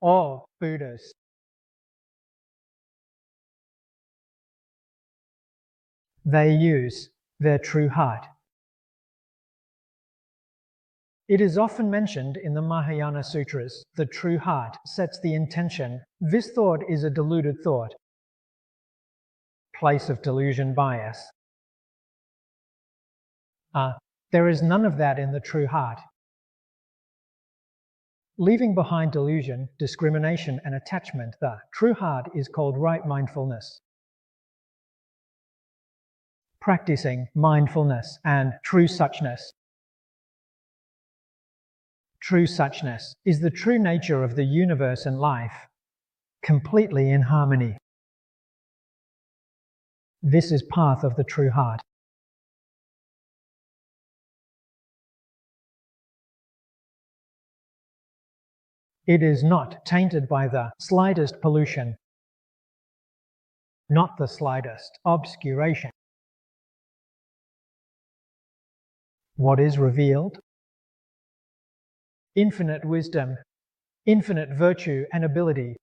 or Buddhas. They use their true heart. It is often mentioned in the Mahayana Sutras. The true heart sets the intention. This thought is a deluded thought, place of delusion bias. There is none of that in the true heart. Leaving behind delusion, discrimination, and attachment, the true heart is called right mindfulness. Practicing mindfulness and true suchness. True suchness is the true nature of the universe and life, completely in harmony. This is path of the true heart. It is not tainted by the slightest pollution, not the slightest obscuration. What is revealed? Infinite wisdom, infinite virtue and ability.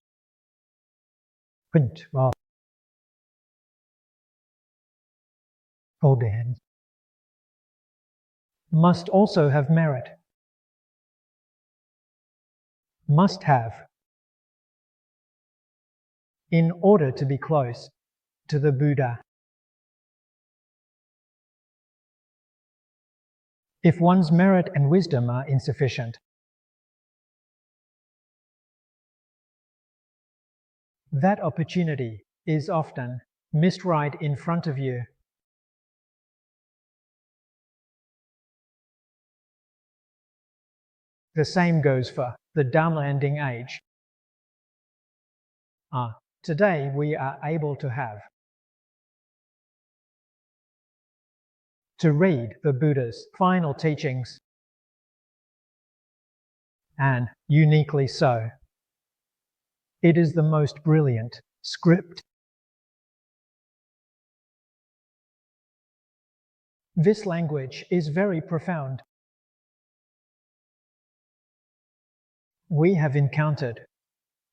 Hold hands. Must also have merit. Must have. In order to be close to the Buddha. If one's merit and wisdom are insufficient, that opportunity is often missed right in front of you. The same goes for the Dharma-ending age. Today we are able to read the Buddha's final teachings, and uniquely so. It is the most brilliant script. This language is very profound. We have encountered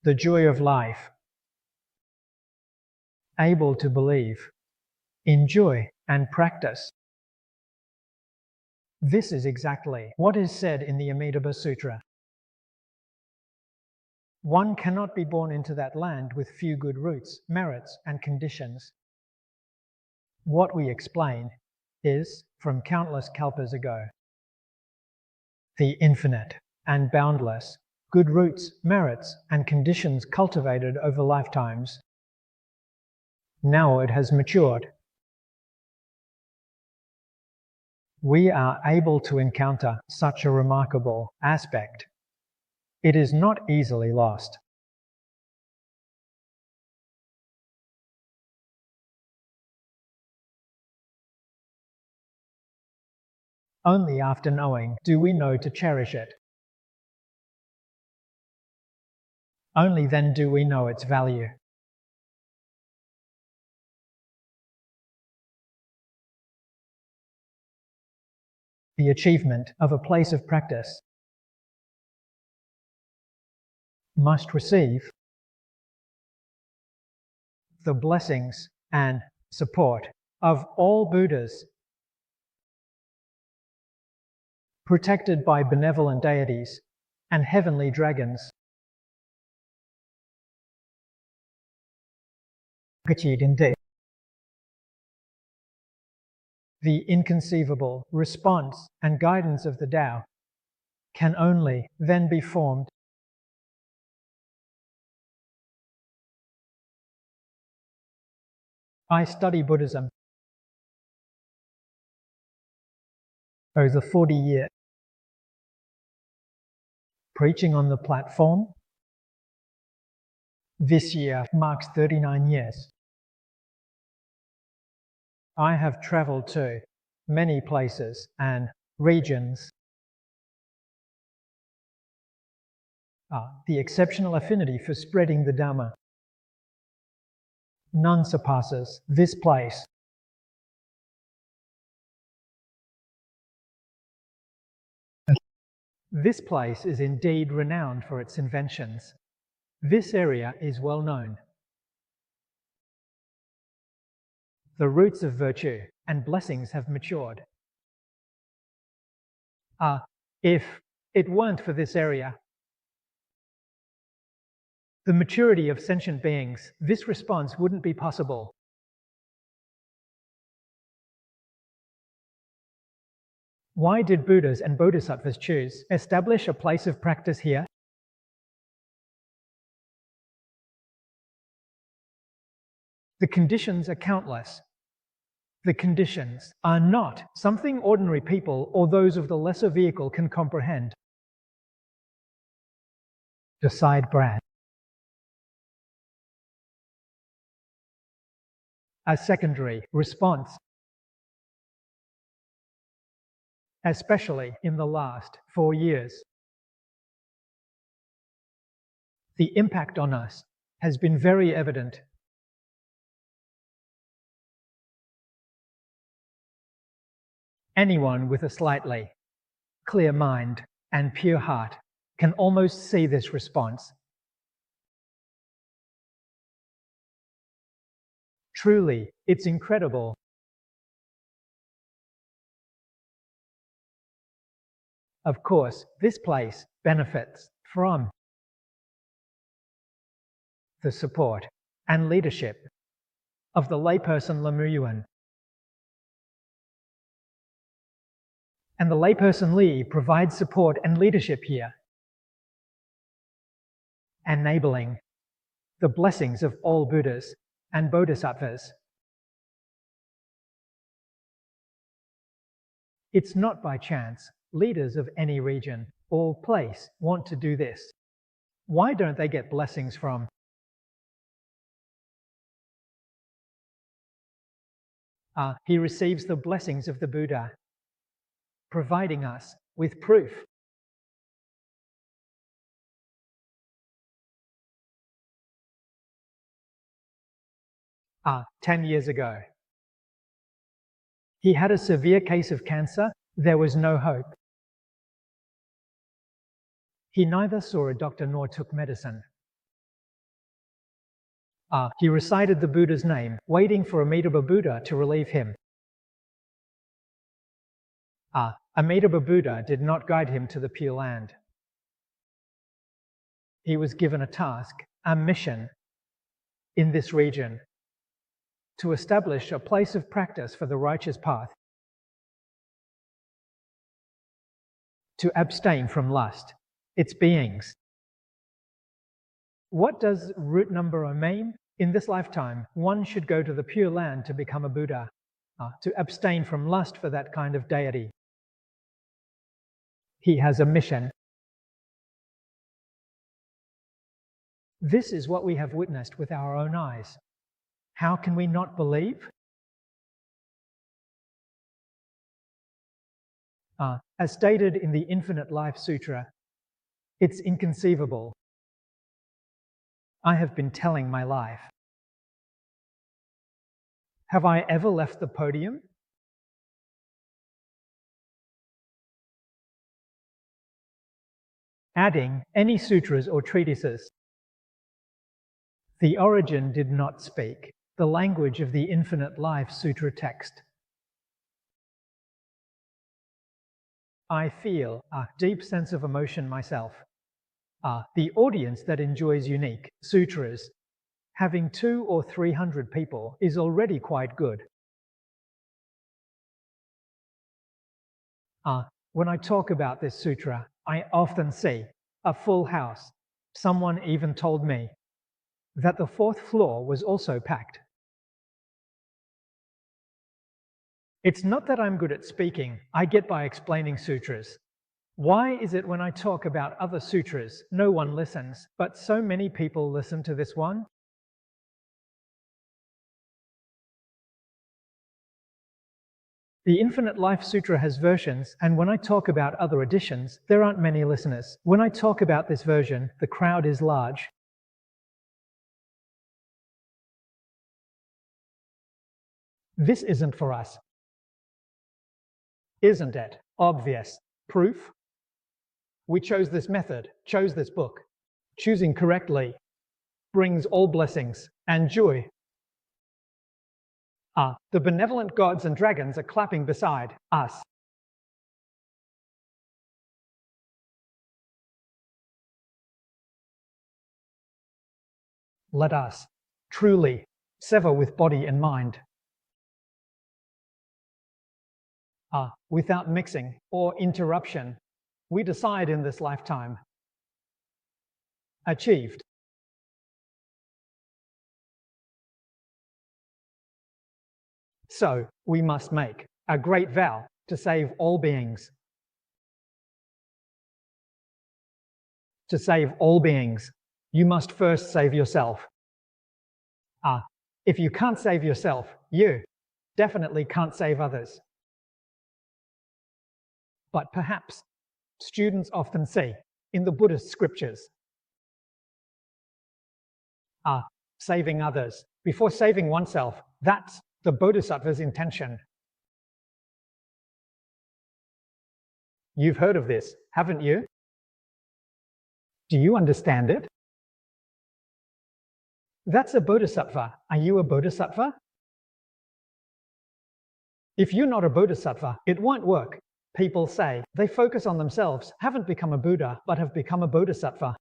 the joy of life, able to believe, enjoy, and practice. This is exactly what is said in the Amitabha Sutra. One cannot be born into that land with few good roots, merits, and conditions. What we explain is from countless kalpas ago. The infinite and boundless good roots, merits, and conditions cultivated over lifetimes. Now it has matured. We are able to encounter such a remarkable aspect. It is not easily lost. Only after knowing do we know to cherish it. Only then do we know its value. The achievement of a place of practice must receive the blessings and support of all Buddhas, protected by benevolent deities and heavenly dragons. The inconceivable response and guidance of the Tao can only then be formed. I study Buddhism over 40 years. Preaching on the platform this year marks 39 years. I have traveled to many places and regions. The exceptional affinity for spreading the Dhamma. None surpasses this place. This place is indeed renowned for its inventions. This area is well known. The roots of virtue and blessings have matured. If it weren't for this area, the maturity of sentient beings, this response wouldn't be possible. Why did Buddhas and Bodhisattvas choose to establish a place of practice here? The conditions are countless. The conditions are not something ordinary people or those of the lesser vehicle can comprehend. Decide Brad. A secondary response, especially in the last 4 years. The impact on us has been very evident. Anyone with a slightly clear mind and pure heart can almost see this response. Truly, it's incredible. Of course, this place benefits from the support and leadership of the layperson Lemuyuan. And the layperson Li provides support and leadership here, enabling the blessings of all Buddhas and Bodhisattvas. It's not by chance leaders of any region or place want to do this. Why don't they get blessings from? He receives the blessings of the Buddha, providing us with proof. Ah, 10 years ago, he had a severe case of cancer. There was no hope. He neither saw a doctor nor took medicine. He recited the Buddha's name, waiting for Amitabha Buddha to relieve him. Amitabha Buddha did not guide him to the Pure Land. He was given a task, a mission in this region to establish a place of practice for the righteous path, to abstain from lust, its beings. What does root number O mean? In this lifetime, one should go to the Pure Land to become a Buddha, to abstain from lust for that kind of deity. He has a mission. This is what we have witnessed with our own eyes. How can we not believe? As stated in the Infinite Life Sutra, it's inconceivable. I have been telling my life. Have I ever left the podium? Adding any sutras or treatises. The origin did not speak the language of the Infinite Life Sutra text. I feel a deep sense of emotion myself. The audience that enjoys unique sutras, having 200 or 300 people is already quite good. When I talk about this sutra, I often see a full house. Someone even told me that the 4th floor was also packed. It's not that I'm good at speaking. I get by explaining sutras. Why is it when I talk about other sutras, no one listens, but so many people listen to this one? The Infinite Life Sutra has versions, and when I talk about other editions, there aren't many listeners. When I talk about this version, the crowd is large. This isn't for us. Isn't it obvious? Proof? We chose this method, chose this book. Choosing correctly brings all blessings and joy. The benevolent gods and dragons are clapping beside us. Let us truly sever with body and mind, without mixing or interruption. We decide in this lifetime. Achieved. So we must make a great vow to save all beings. To save all beings, you must first save yourself. If you can't save yourself, you definitely can't save others. But perhaps students often see in the Buddhist scriptures, saving others before saving oneself, that's the Bodhisattva's intention. You've heard of this, haven't you? Do you understand it? That's a Bodhisattva. Are you a Bodhisattva? If you're not a Bodhisattva, it won't work. People say they focus on themselves, haven't become a Buddha, but have become a Bodhisattva.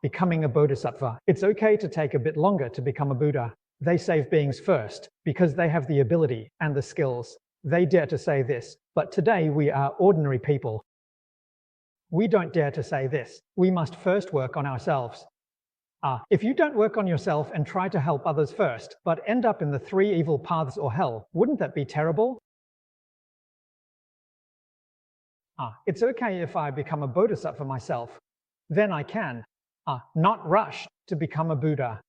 Becoming a Bodhisattva. It's okay to take a bit longer to become a Buddha. They save beings first because they have the ability and the skills. They dare to say this, but today we are ordinary people. We don't dare to say this. We must first work on ourselves. If you don't work on yourself and try to help others first, but end up in the 3 evil paths or hell, wouldn't that be terrible? It's okay if I become a Bodhisattva myself. Then I can not rush to become a Buddha.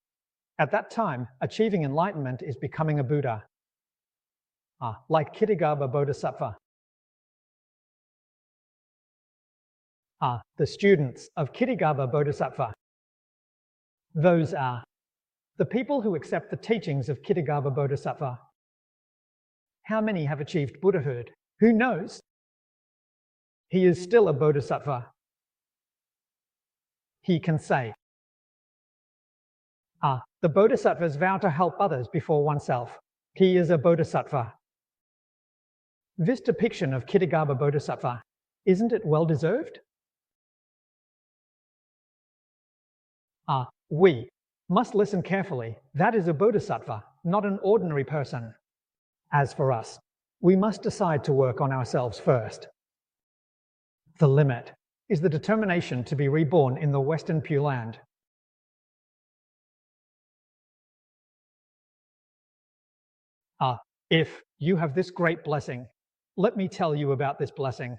At that time, achieving enlightenment is becoming a Buddha. Like Kitigarbha Bodhisattva. The students of Kitigarbha Bodhisattva. Those are the people who accept the teachings of Kitigarbha Bodhisattva. How many have achieved Buddhahood? Who knows? He is still a Bodhisattva. He can say, the Bodhisattvas vow to help others before oneself. He is a Bodhisattva. This depiction of Kitigarbha Bodhisattva, isn't it well deserved? We must listen carefully. That is a Bodhisattva, not an ordinary person. As for us, we must decide to work on ourselves first. The limit is the determination to be reborn in the Western Pure Land. If you have this great blessing, let me tell you about this blessing.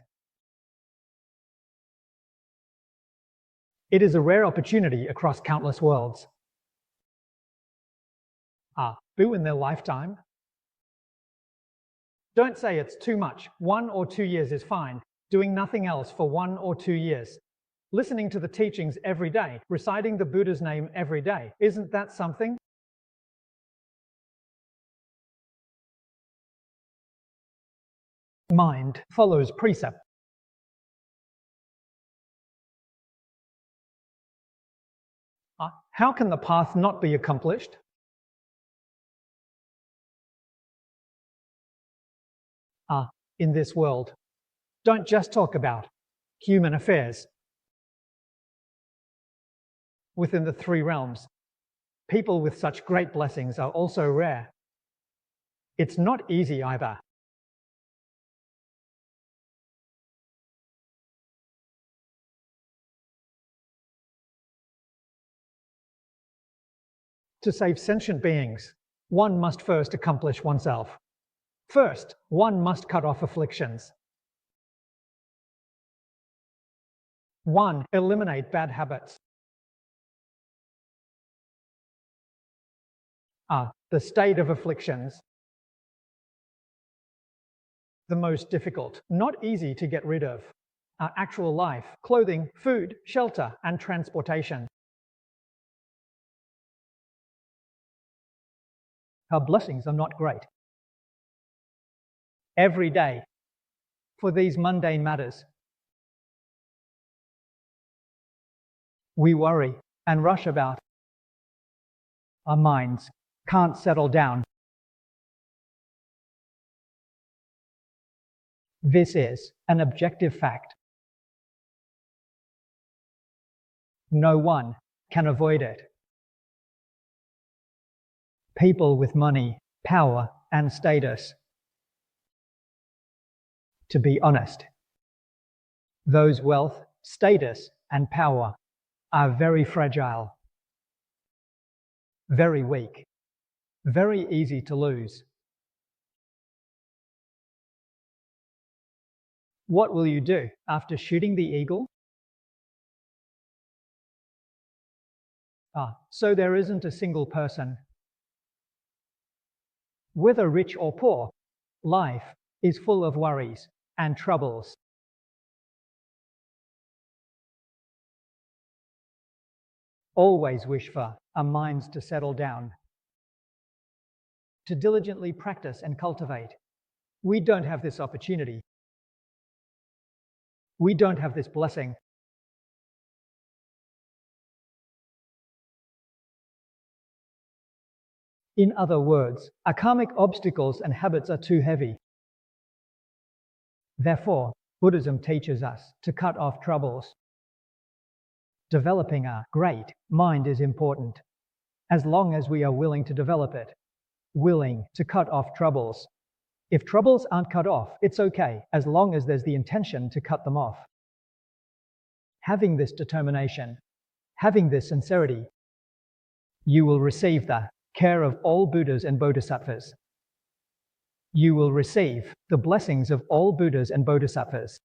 It is a rare opportunity across countless worlds. Boo in their lifetime. Don't say it's too much. 1 or 2 years is fine. Doing nothing else for 1 or 2 years. Listening to the teachings every day, reciting the Buddha's name every day. Isn't that something? Mind follows precept. How can the path not be accomplished? In this world, don't just talk about human affairs. Within the 3 realms, people with such great blessings are also rare. It's not easy either. To save sentient beings, one must first accomplish oneself. First, one must cut off afflictions. 1. Eliminate bad habits. The state of afflictions. The most difficult, not easy to get rid of. Actual life, clothing, food, shelter, and transportation. Our blessings are not great. Every day, for these mundane matters. We worry and rush about. Our minds can't settle down. This is an objective fact. No one can avoid it. People with money, power, and status. To be honest, those wealth, status, and power are very fragile, very weak, very easy to lose. What will you do after shooting the eagle? So there isn't a single person. Whether rich or poor, life is full of worries and troubles. Always wish for our minds to settle down, to diligently practice and cultivate. We don't have this opportunity. We don't have this blessing. In other words, our karmic obstacles and habits are too heavy. Therefore, Buddhism teaches us to cut off troubles. Developing a great mind is important, as long as we are willing to develop it, willing to cut off troubles. If troubles aren't cut off, it's okay, as long as there's the intention to cut them off. Having this determination, having this sincerity, you will receive the care of all Buddhas and Bodhisattvas. You will receive the blessings of all Buddhas and Bodhisattvas.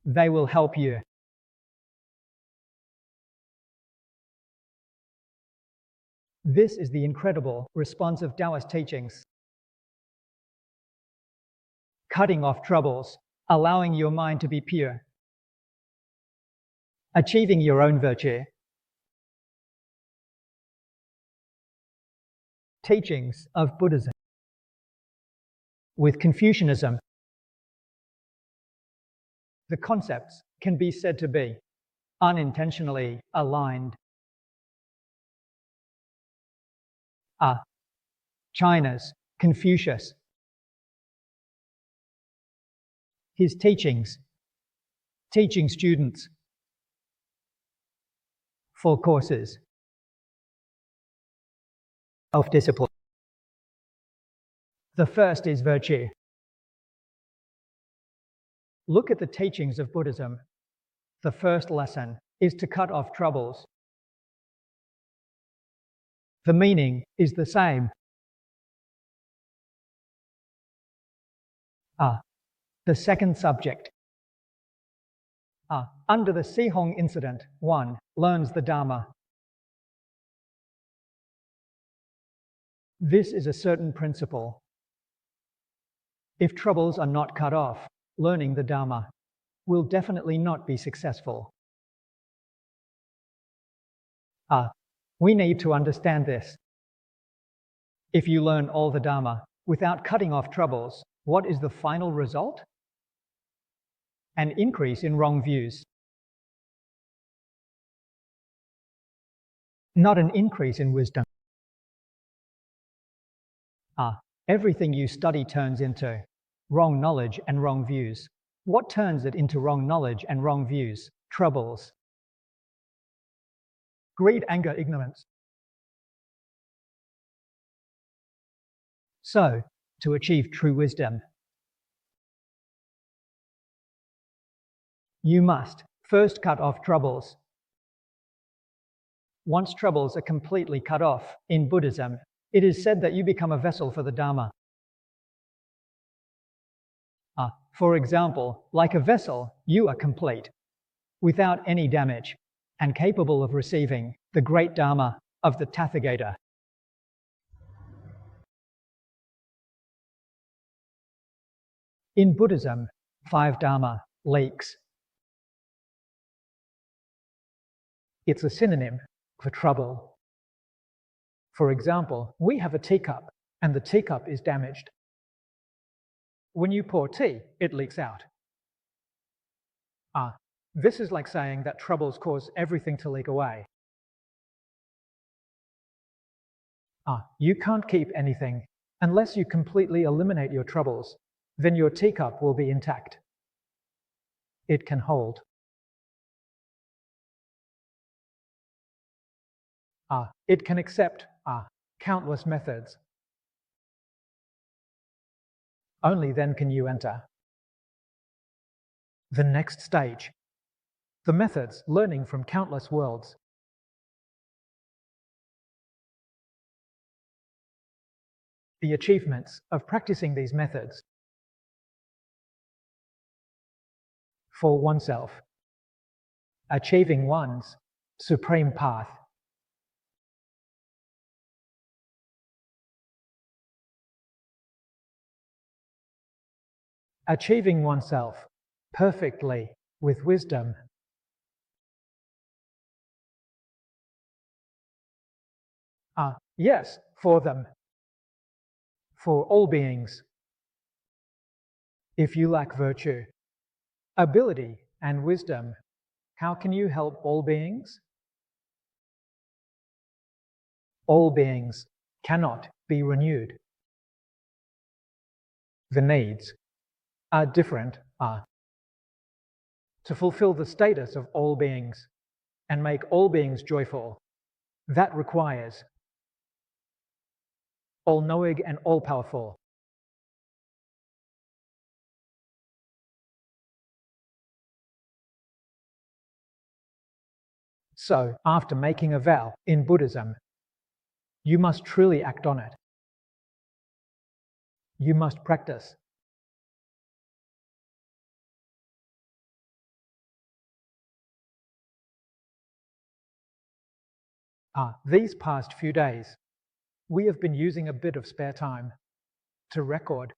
They will help you. This is the incredible response of Taoist teachings. Cutting off troubles, allowing your mind to be pure, achieving your own virtue. Teachings of Buddhism. With Confucianism, the concepts can be said to be unintentionally aligned. China's Confucius. His teachings, teaching students 4 courses of discipline. The first is virtue. Look at the teachings of Buddhism. The first lesson is to cut off troubles. The meaning is the same. The second subject. Under the Sihong incident, one learns the Dharma. This is a certain principle. If troubles are not cut off, learning the Dharma will definitely not be successful. We need to understand this. If you learn all the Dharma without cutting off troubles, what is the final result? An increase in wrong views. Not an increase in wisdom. Everything you study turns into wrong knowledge and wrong views. What turns it into wrong knowledge and wrong views? Troubles. Greed, anger, ignorance. So, to achieve true wisdom, you must first cut off troubles. Once troubles are completely cut off, in Buddhism, it is said that you become a vessel for the Dharma. For example, like a vessel, you are complete, without any damage, and capable of receiving the great Dharma of the Tathagata. In Buddhism, 5 Dharma leaks. It's a synonym for trouble. For example, we have a teacup, and the teacup is damaged. When you pour tea, it leaks out. This is like saying that troubles cause everything to leak away. You can't keep anything unless you completely eliminate your troubles. Then your teacup will be intact. It can hold. It can accept countless methods. Only then can you enter the next stage. The methods learning from countless worlds. The achievements of practicing these methods for oneself. Achieving one's supreme path. Achieving oneself perfectly with wisdom. Yes, for them. For all beings. If you lack virtue, ability, and wisdom, how can you help all beings? All beings cannot be renewed. The needs are different. To fulfill the status of all beings and make all beings joyful, that requires all-knowing and all-powerful. So, after making a vow in Buddhism, you must truly act on it. You must practice. These past few days, we have been using a bit of spare time to record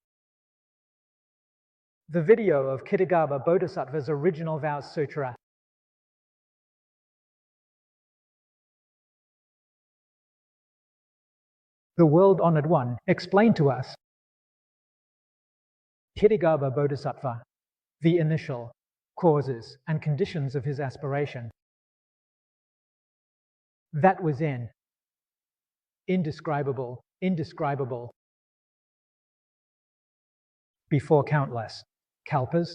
the video of Kittagarbha Bodhisattva's original vows sutra. The world-honored one explained to us Kittagarbha Bodhisattva, the initial causes and conditions of his aspiration. That was indescribable, before countless kalpas.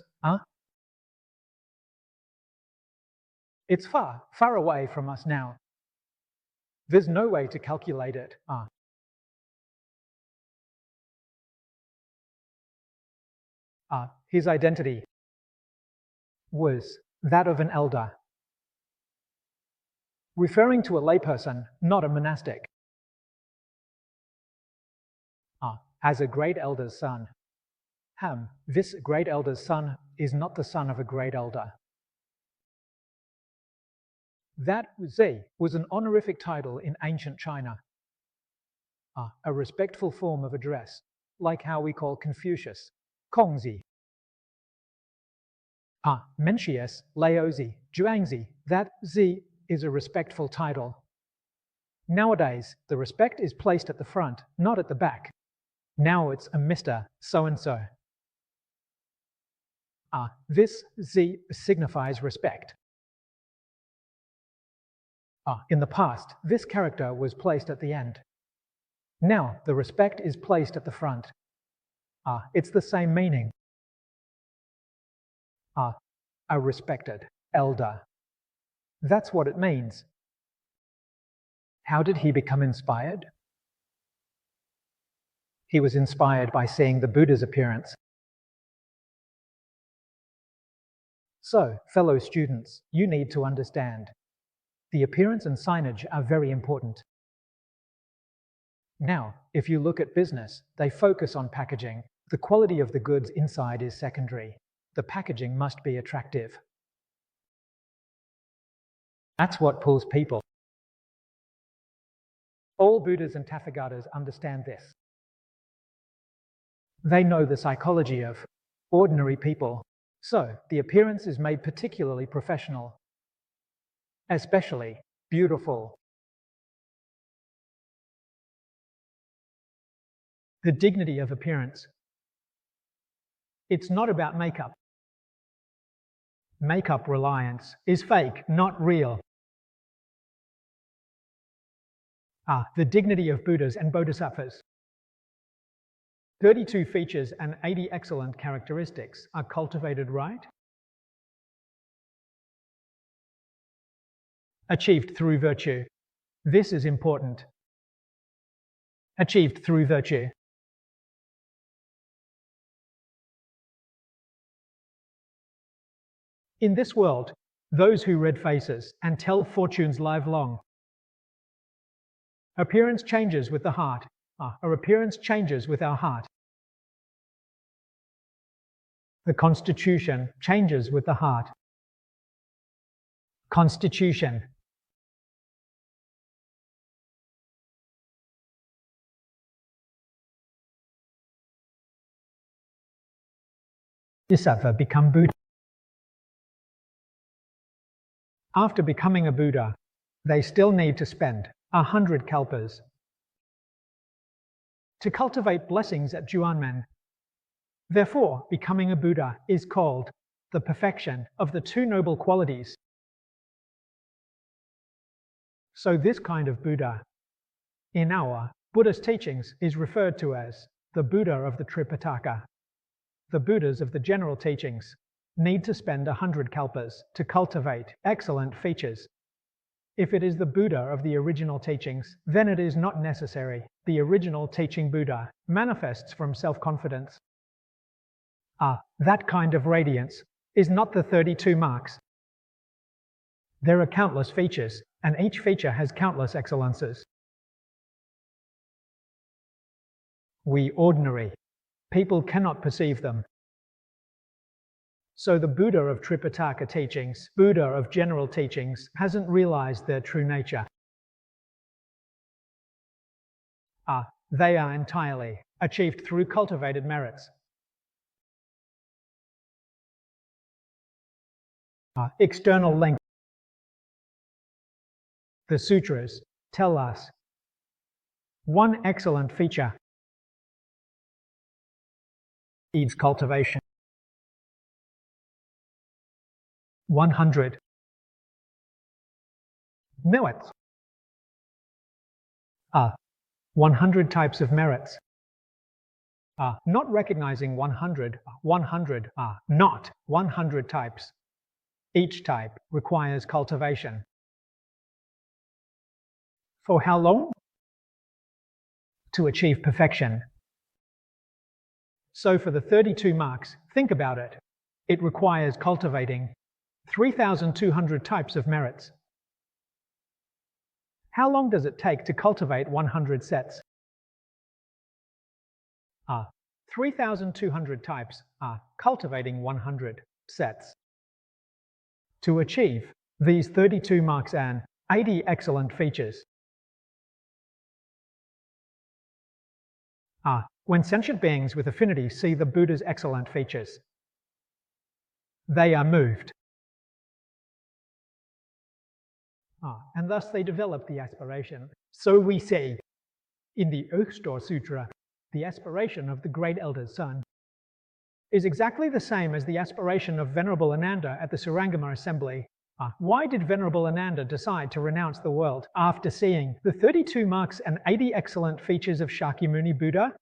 It's far, far away from us now. There's no way to calculate it. His identity was that of an elder, referring to a layperson, not a monastic. As a great elder's son. This great elder's son is not the son of a great elder. That Zi was an honorific title in ancient China, a respectful form of address, like how we call Confucius Kongzi. Mencius, Laozi, Zhuangzi, that Zi is a respectful title. Nowadays, the respect is placed at the front, not at the back. Now it's a Mr. So-and-so. This Zi signifies respect. In the past, this character was placed at the end. Now, the respect is placed at the front. It's the same meaning. A respected elder. That's what it means. How did he become inspired? He was inspired by seeing the Buddha's appearance. So, fellow students, you need to understand. The appearance and signage are very important. Now, if you look at business, they focus on packaging. The quality of the goods inside is secondary. The packaging must be attractive. That's what pulls people. All Buddhas and Tathagatas understand this. They know the psychology of ordinary people. So, the appearance is made particularly professional, especially beautiful. The dignity of appearance. It's not about makeup. Make-up reliance is fake, not real. The dignity of Buddhas and Bodhisattvas. 32 features and 80 excellent characteristics are cultivated right? Achieved through virtue. This is important. Achieved through virtue. In this world, those who read faces and tell fortunes live long. Appearance changes with the heart. Our appearance changes with our heart. The constitution changes with the heart. Constitution. Bodhisattva become Buddha. After becoming a Buddha, they still need to spend 100 kalpas to cultivate blessings at Juanmen. Therefore, becoming a Buddha is called the perfection of the two noble qualities. So this kind of Buddha, in our Buddhist teachings, is referred to as the Buddha of the Tripitaka. The Buddhas of the general teachings need to spend 100 kalpas to cultivate excellent features. If it is the Buddha of the original teachings, then it is not necessary. The original teaching Buddha manifests from self-confidence. That kind of radiance is not the 32 marks. There are countless features, and each feature has countless excellences. We ordinary people cannot perceive them. So the Buddha of Tripitaka teachings, Buddha of general teachings, hasn't realized their true nature. They are entirely achieved through cultivated merits. External length. The sutras tell us one excellent feature needs cultivation. 100 merits. 100 types of merits. Not recognizing 100 not 100 types. Each type requires cultivation. For how long? To achieve perfection. So for the 32 marks, think about it. It requires cultivating 3,200 types of merits. How long does it take to cultivate 100 sets? 3,200 types are cultivating 100 sets. To achieve these 32 marks and 80 excellent features. When sentient beings with affinity see the Buddha's excellent features, they are moved. And thus they develop the aspiration. So we see in the Earthstore Sutra, the aspiration of the great elder's son is exactly the same as the aspiration of Venerable Ananda at the Surangama assembly. Why did Venerable Ananda decide to renounce the world after seeing the 32 marks and 80 excellent features of Shakyamuni Buddha?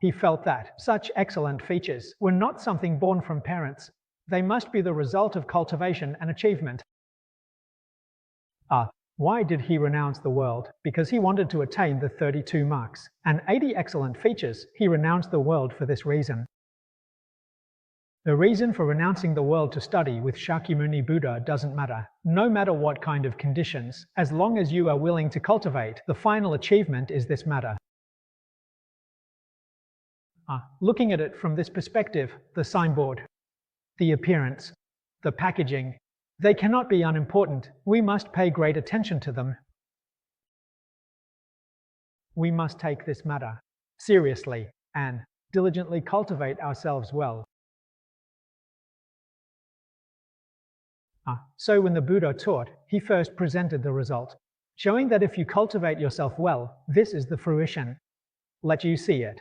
He felt that such excellent features were not something born from parents. They must be the result of cultivation and achievement. Why did he renounce the world? Because he wanted to attain the 32 marks and 80 excellent features. He renounced the world for this reason. The reason for renouncing the world to study with Shakyamuni Buddha doesn't matter. No matter what kind of conditions, as long as you are willing to cultivate, the final achievement is this matter. Looking at it from this perspective, the signboard, the appearance, the packaging, they cannot be unimportant. We must pay great attention to them. We must take this matter seriously and diligently cultivate ourselves well. So when the Buddha taught, he first presented the result, showing that if you cultivate yourself well, this is the fruition. Let you see it.